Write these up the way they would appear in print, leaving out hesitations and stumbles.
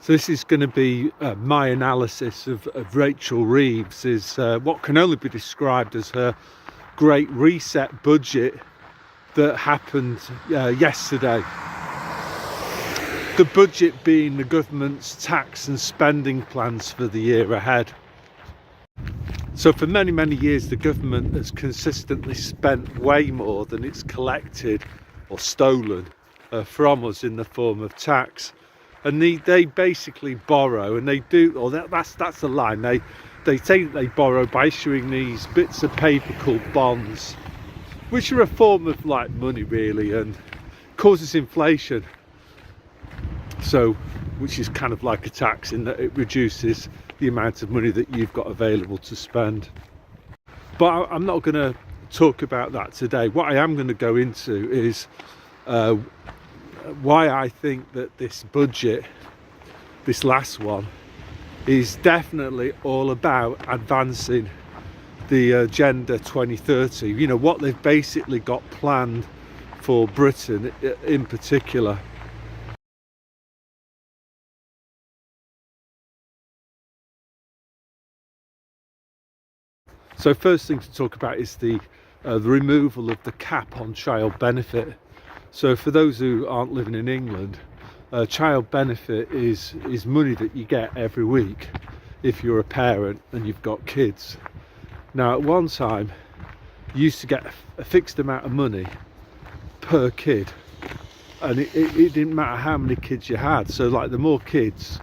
So this is going to be my analysis of Rachel Reeves, is what can only be described as her great reset budget that happened yesterday. The budget being the government's tax and spending plans for the year ahead. So for many years the government has consistently spent way more than it's collected or stolen from us in the form of tax. And they basically borrow, and they do, or that's the line, they say that they borrow by issuing these bits of paper called bonds, which are a form of like money really, and causes inflation. So, which is kind of like a tax in that it reduces the amount of money that you've got available to spend. But I'm not going to talk about that today. What I am going to go into is why I think that this budget, this last one, is definitely all about advancing the Agenda 2030. You know, what they've basically got planned for Britain in particular. So first thing to talk about is the removal of the cap on child benefit. So for those who aren't living in England, child benefit is money that you get every week if you're a parent and you've got kids. Now at one time you used to get a fixed amount of money per kid, and it didn't matter how many kids you had. So like the more kids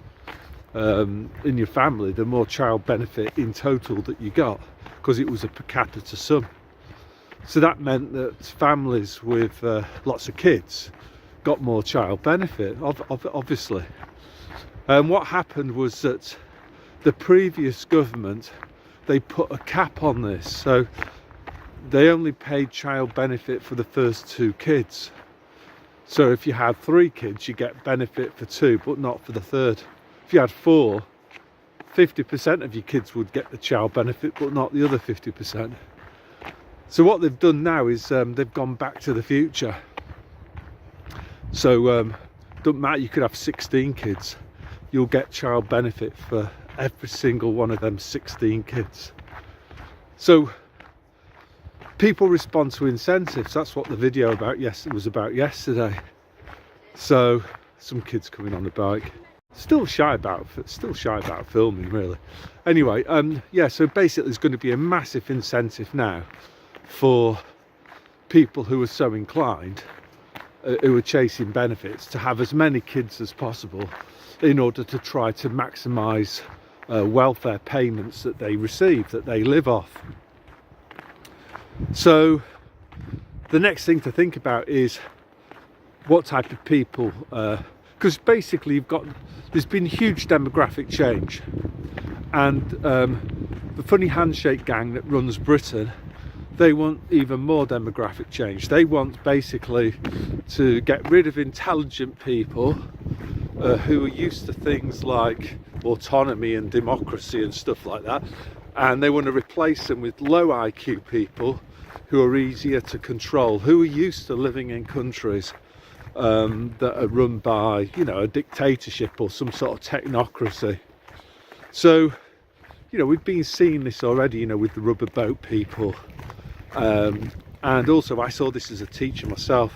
in your family, the more child benefit in total that you got, because it was a per capita sum. So that meant that families with lots of kids got more child benefit, obviously. And what happened was that the previous government, they put a cap on this. So they only paid child benefit for the first 2 kids. So if you had 3 kids, you get benefit for 2, but not for the third. If you had 4, 50% of your kids would get the child benefit, but not the other 50%. So what they've done now is they've gone back to the future. So doesn't matter, you could have 16 kids, you'll get child benefit for every single one of them 16 kids. So people respond to incentives. That's what the video was about yesterday. So some kids coming on the bike. Still shy about filming really. Anyway, yeah, so basically there's going to be a massive incentive now for people who are so inclined, who are chasing benefits, to have as many kids as possible in order to try to maximise welfare payments that they receive, that they live off. So the next thing to think about is what type of people, because basically there's been huge demographic change, and the funny handshake gang that runs Britain, they want even more demographic change. They want basically to get rid of intelligent people who are used to things like autonomy and democracy and stuff like that, and they want to replace them with low IQ people who are easier to control, who are used to living in countries that are run by, you know, a dictatorship or some sort of technocracy. So, you know, we've been seeing this already, you know, with the rubber boat people. And also I saw this as a teacher myself.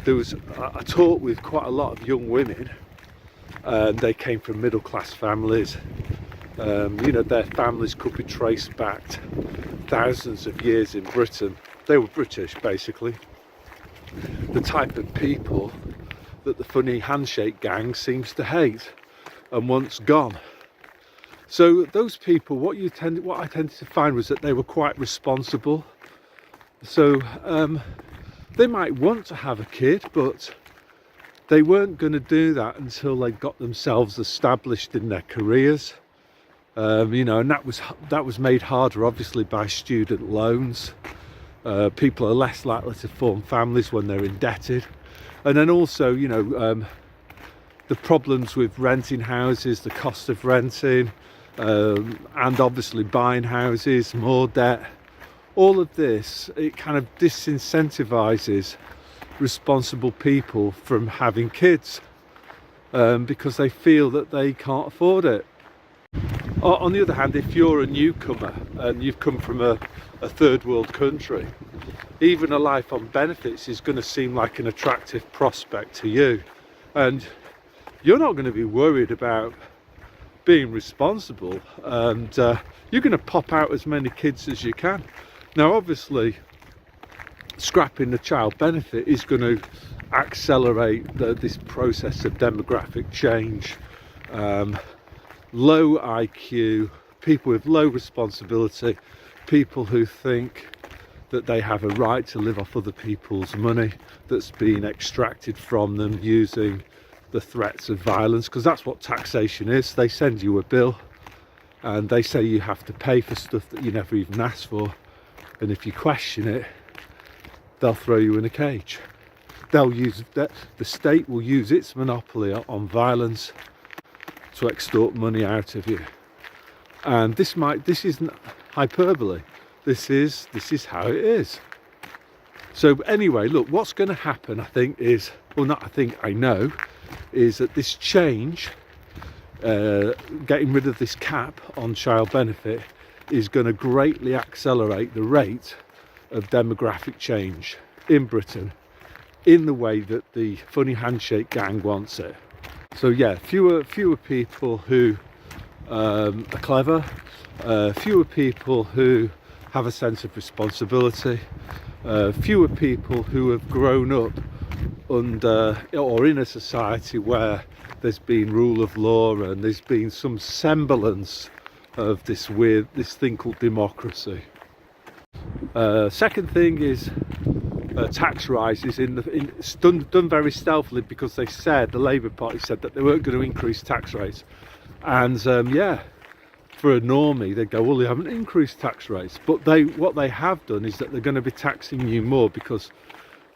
I taught with quite a lot of young women, and they came from middle class families. You know, their families could be traced back thousands of years in Britain. They were British basically. The type of people that the funny handshake gang seems to hate and wants gone. So those people, what I tended to find was that they were quite responsible. So they might want to have a kid, but they weren't going to do that until they got themselves established in their careers. You know, and that was made harder obviously by student loans. People are less likely to form families when they're indebted, and then also, you know, the problems with renting houses, the cost of renting, and obviously buying houses, more debt. All of this, it kind of disincentivizes responsible people from having kids. because they feel that they can't afford it. On the other hand, if you're a newcomer and you've come from a third world country, even a life on benefits is going to seem like an attractive prospect to you, and you're not going to be worried about being responsible, and you're going to pop out as many kids as you can. Now obviously scrapping the child benefit is going to accelerate this process of demographic change. Low IQ, people with low responsibility, people who think that they have a right to live off other people's money that's being extracted from them using the threats of violence, because that's what taxation is. They send you a bill and they say you have to pay for stuff that you never even asked for, and if you question it, they'll throw you in a cage. They'll use that, the state will use its monopoly on violence to extort money out of you. And this isn't hyperbole. This is how it is. So anyway, look, what's going to happen, I think, is, well, not I think, I know, is that this change, getting rid of this cap on child benefit, is going to greatly accelerate the rate of demographic change in Britain in the way that the funny handshake gang wants it. So yeah, fewer people who are clever, fewer people who have a sense of responsibility, fewer people who have grown up under or in a society where there's been rule of law and there's been some semblance of this thing called democracy. Second thing is tax rises it's done very stealthily, because they said, the Labour Party said, that they weren't going to increase tax rates, and yeah, for a normie they'd go, well, they haven't increased tax rates, but what they have done is that they're going to be taxing you more, because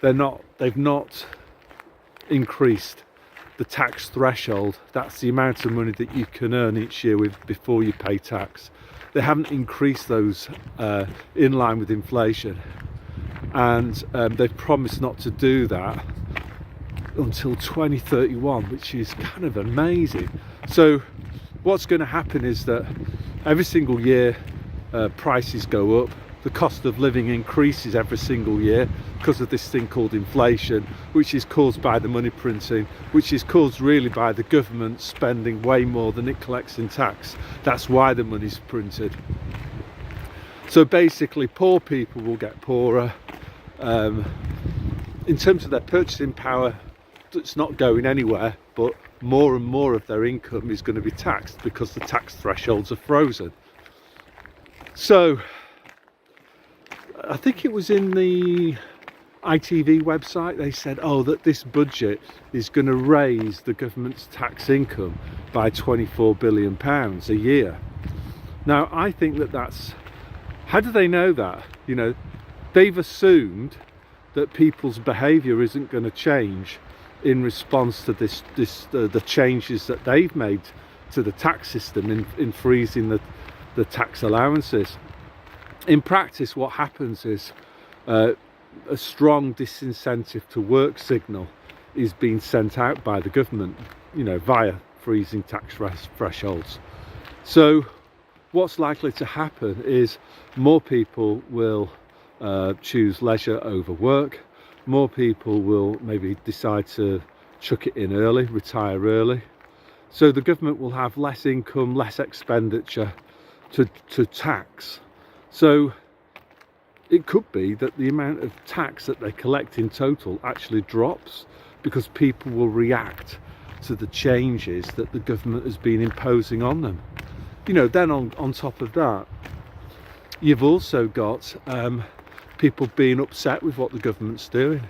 they've not increased the tax threshold. That's the amount of money that you can earn each year before you pay tax. They haven't increased those in line with inflation, and they've promised not to do that until 2031, which is kind of amazing. So what's going to happen is that every single year prices go up, the cost of living increases every single year because of this thing called inflation, which is caused by the money printing, which is caused really by the government spending way more than it collects in tax. That's why the money's printed. So basically poor people will get poorer. In terms of their purchasing power, it's not going anywhere, but more and more of their income is going to be taxed because the tax thresholds are frozen. So I think it was in the ITV website, they said, oh, that this budget is going to raise the government's tax income by £24 billion a year. Now I think that's, how do they know that? You know, they've assumed that people's behaviour isn't going to change in response to the changes that they've made to the tax system in freezing the tax allowances. In practice, what happens is a strong disincentive to work signal is being sent out by the government, you know, via freezing tax thresholds. So what's likely to happen is more people will choose leisure over work. More people will maybe decide to chuck it in early, retire early. So the government will have less income, less expenditure to tax. So it could be that the amount of tax that they collect in total actually drops, because people will react to the changes that the government has been imposing on them. You know, then on top of that, you've also got people being upset with what the government's doing,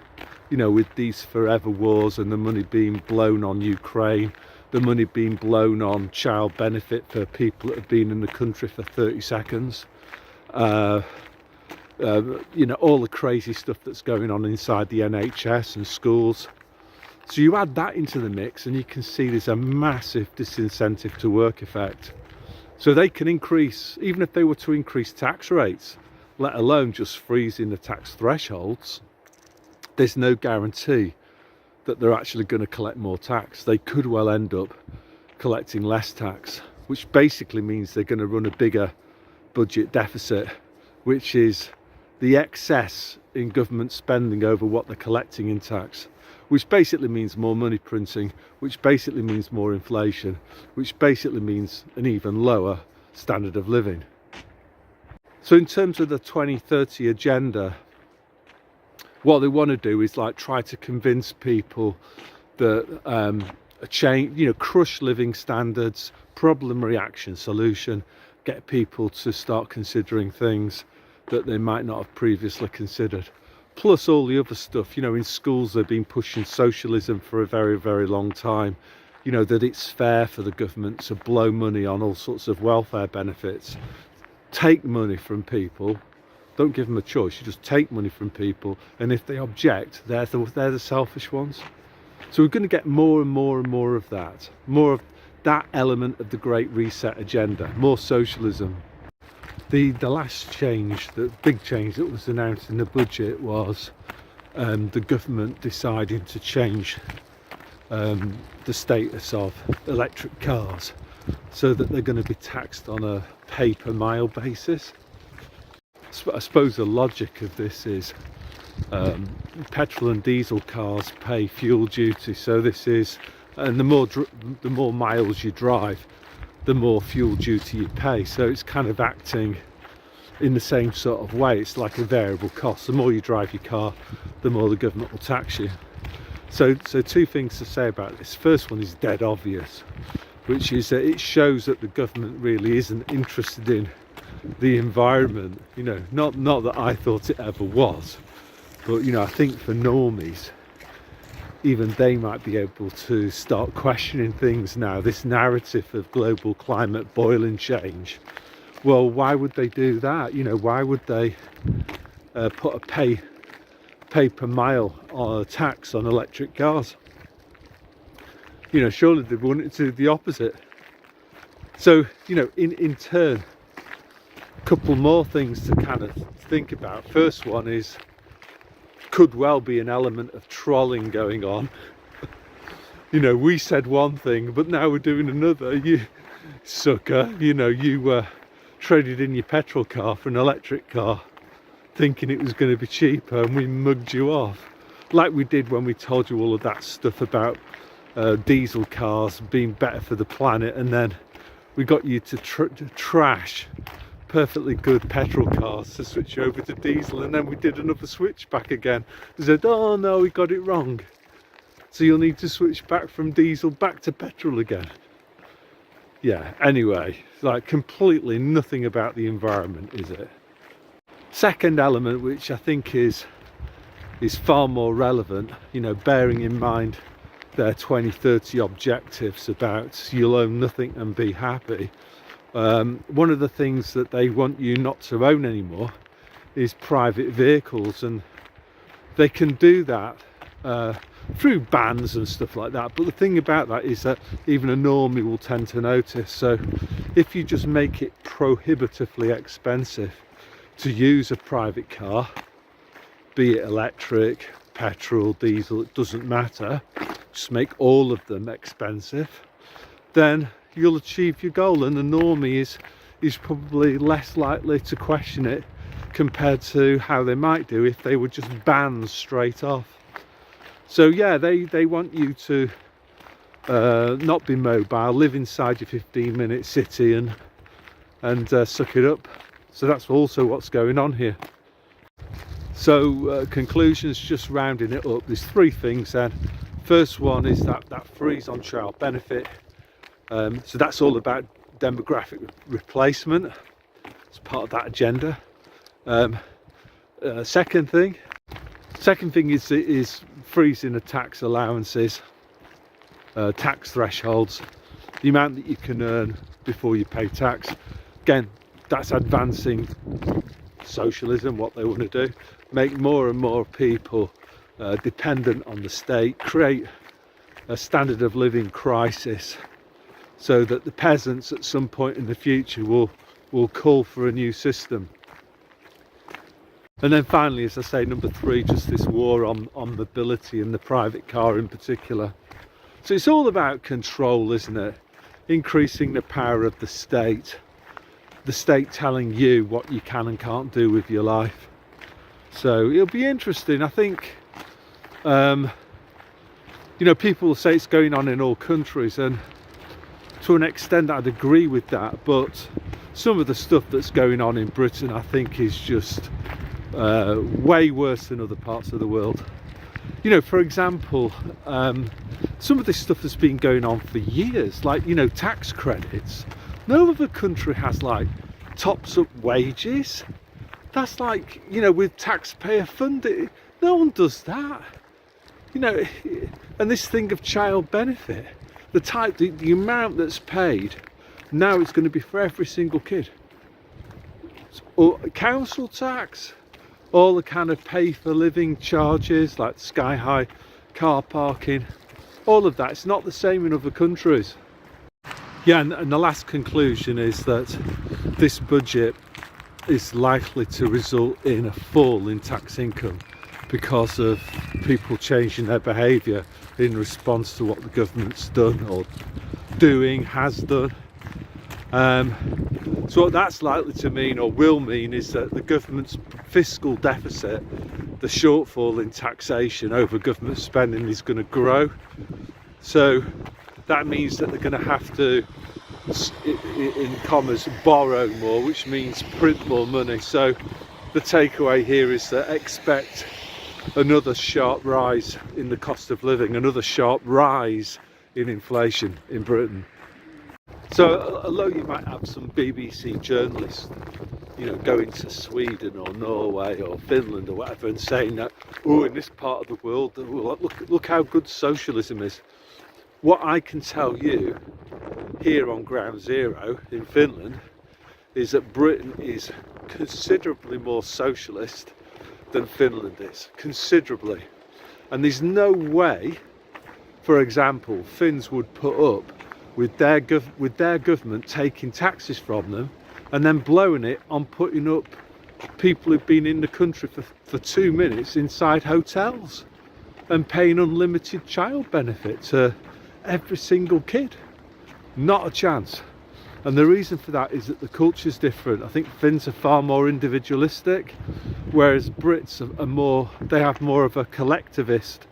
you know, with these forever wars and the money being blown on Ukraine, the money being blown on child benefit for people that have been in the country for 30 seconds. You know, all the crazy stuff that's going on inside the NHS and schools. So you add that into the mix and you can see there's a massive disincentive to work effect. So they can increase, even if they were to increase tax rates, let alone just freezing the tax thresholds, there's no guarantee that they're actually going to collect more tax. They could well end up collecting less tax, which basically means they're going to run a bigger budget deficit, which is the excess in government spending over what they're collecting in tax, which basically means more money printing, which basically means more inflation, which basically means an even lower standard of living. So in terms of the 2030 agenda, what they want to do is like try to convince people that a change, crush living standards, problem, reaction, solution, get people to start considering things that they might not have previously considered. Plus all the other stuff, in schools they've been pushing socialism for a very, very long time. That it's fair for the government to blow money on all sorts of welfare benefits, take money from people, don't give them a choice, you just take money from people, and if they object, they're the selfish ones. So we're going to get more and more and more of that element of the Great Reset agenda, more socialism. The last change, the big change that was announced in the budget was the government deciding to change the status of electric cars so that they're going to be taxed on a pay per mile basis. I suppose the logic of this is petrol and diesel cars pay fuel duty, so this is, and the more miles you drive, the more fuel duty you pay. So it's kind of acting in the same sort of way. It's like a variable cost. The more you drive your car, the more the government will tax you. So two things to say about this. First one is dead obvious, which is that it shows that the government really isn't interested in the environment. Not that I thought it ever was, but I think for normies, even they might be able to start questioning things now. This narrative of global climate boiling change, well, why would they do that? Why would they put a pay per mile or a tax on electric cars? Surely they wanted to do the opposite. So in turn, a couple more things to kind of think about. First one is, could well be an element of trolling going on. We said one thing, but now we're doing another. You sucker, you traded in your petrol car for an electric car thinking it was going to be cheaper, and we mugged you off, like we did when we told you all of that stuff about diesel cars being better for the planet, and then we got you to trash perfectly good petrol cars to switch over to diesel, and then we did another switch back again. We said, oh no, we got it wrong, so you'll need to switch back from diesel back to petrol again. Yeah, anyway, like completely nothing about the environment, is it? Second element, which I think is far more relevant, bearing in mind their 2030 objectives about you'll own nothing and be happy. One of the things that they want you not to own anymore is private vehicles, and they can do that through bans and stuff like that. But the thing about that is that even a normie will tend to notice. So if you just make it prohibitively expensive to use a private car, be it electric, petrol, diesel, it doesn't matter, just make all of them expensive, then you'll achieve your goal, and the normie is probably less likely to question it compared to how they might do if they were just banned straight off. So yeah, they want you to not be mobile, live inside your 15-minute city and suck it up. So that's also what's going on here. So conclusions, just rounding it up, there's three things then. First one is that freeze on child benefit. So that's all about demographic replacement. It's part of that agenda. Second thing is freezing the tax allowances, tax thresholds, the amount that you can earn before you pay tax. Again, that's advancing socialism, what they want to do. Make more and more people dependent on the state, create a standard of living crisis, so that the peasants at some point in the future will call for a new system. And then finally, as I say, number 3, just this war on mobility and the private car in particular. So it's all about control, isn't it? Increasing the power of the state telling you what you can and can't do with your life. So it'll be interesting. I think, you know, people will say it's going on in all countries, and to an extent I'd agree with that, but some of the stuff that's going on in Britain I think is just way worse than other parts of the world. You know, for example, some of this stuff has been going on for years, like, you know, tax credits. No other country has like tops up wages. That's like, you know, with taxpayer funding. No one does that. You know, and this thing of child benefit, the amount that's paid, now it's going to be for every single kid. Or council tax, all the kind of pay for living charges like sky high car parking, all of that. It's not the same in other countries. Yeah, and the last conclusion is that this budget is likely to result in a fall in tax income because of people changing their behaviour in response to what the government's done or has done. So what that's likely to mean, or will mean, is that the government's fiscal deficit, the shortfall in taxation over government spending, is going to grow. So that means that they're going to have to, in commas, borrow more, which means print more money. So the takeaway here is that expect another sharp rise in the cost of living, another sharp rise in inflation in Britain. So although you might have some BBC journalists, you know, going to Sweden or Norway or Finland or whatever and saying that, oh, in this part of the world, look how good socialism is. What I can tell you here on ground zero in Finland is that Britain is considerably more socialist than Finland is, considerably. And there's no way, for example, Finns would put up with their government taking taxes from them and then blowing it on putting up people who've been in the country for 2 minutes inside hotels and paying unlimited child benefit to every single kid. Not a chance. And the reason for that is that the culture's different. I think Finns are far more individualistic, whereas Brits are more, they have more of a collectivist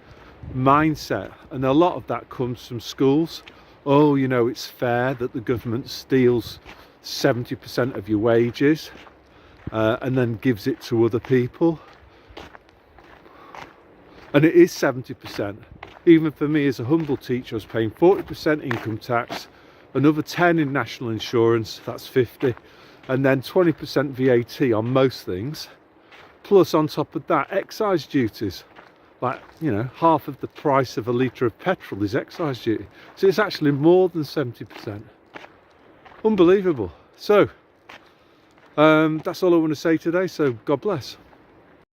mindset, and a lot of that comes from schools. Oh, you know, it's fair that the government steals 70% of your wages and then gives it to other people. And it is 70%. Even for me as a humble teacher, I was paying 40% income tax, another 10 in national insurance, that's 50, and then 20% VAT on most things. Plus on top of that, excise duties. Like, you know, half of the price of a litre of petrol is excise duty. So it's actually more than 70%. Unbelievable. So, that's all I want to say today, so God bless.